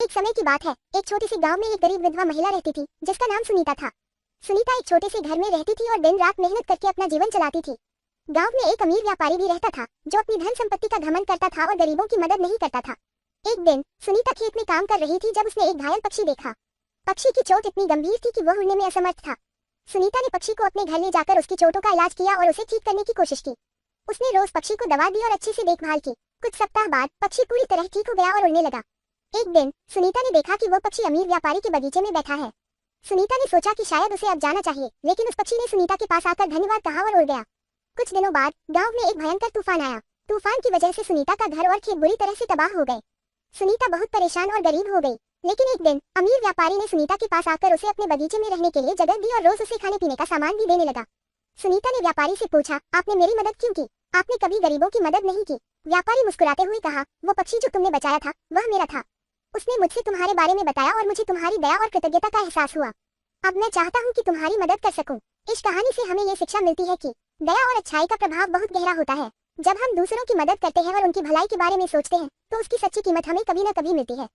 एक समय की बात है। एक छोटे से गांव में एक गरीब विधवा महिला रहती थी जिसका नाम सुनीता था। सुनीता एक छोटे से घर में रहती थी और दिन रात मेहनत करके अपना जीवन चलाती थी। गांव में एक अमीर व्यापारी भी रहता था जो अपनी धन संपत्ति का घमंड करता था और गरीबों की मदद नहीं करता था। एक दिन सुनीता खेत में काम कर रही थी जब उसने एक घायल पक्षी देखा। पक्षी की चोट इतनी गंभीर थी कि वह उड़ने में असमर्थ था। सुनीता ने पक्षी को अपने घर ले जाकर उसकी चोटों का इलाज किया और उसे ठीक करने की कोशिश की। उसने रोज पक्षी को दवा दी और अच्छे से देखभाल की। कुछ सप्ताह बाद पक्षी पूरी तरह ठीक हो गया और उड़ने लगा। एक दिन सुनीता ने देखा कि वह पक्षी अमीर व्यापारी के बगीचे में बैठा है। सुनीता ने सोचा कि शायद उसे अब जाना चाहिए, लेकिन उस पक्षी ने सुनीता के पास आकर धन्यवाद कहा और उड़ गया। कुछ दिनों बाद गांव में एक भयंकर तूफान आया। तूफान की वजह से सुनीता का घर और खेत बुरी तरह से तबाह हो गए। सुनीता बहुत परेशान और गरीब हो गई। लेकिन एक दिन अमीर व्यापारी ने सुनीता के पास आकर उसे अपने बगीचे में रहने के लिए जगह दी और रोज उसे खाने पीने का सामान भी देने लगा। सुनीता ने व्यापारी से पूछा, आपने मेरी मदद क्यों की? आपने कभी गरीबों की मदद नहीं की। व्यापारी मुस्कुराते हुए कहा, वो पक्षी जो तुमने बचाया था वह मेरा था। उसने मुझसे तुम्हारे बारे में बताया और मुझे तुम्हारी दया और कृतज्ञता का एहसास हुआ। अब मैं चाहता हूँ कि तुम्हारी मदद कर सकूं। इस कहानी से हमें ये शिक्षा मिलती है कि दया और अच्छाई का प्रभाव बहुत गहरा होता है। जब हम दूसरों की मदद करते हैं और उनकी भलाई के बारे में सोचते हैं तो उसकी सच्ची कीमत हमें कभी न कभी मिलती है।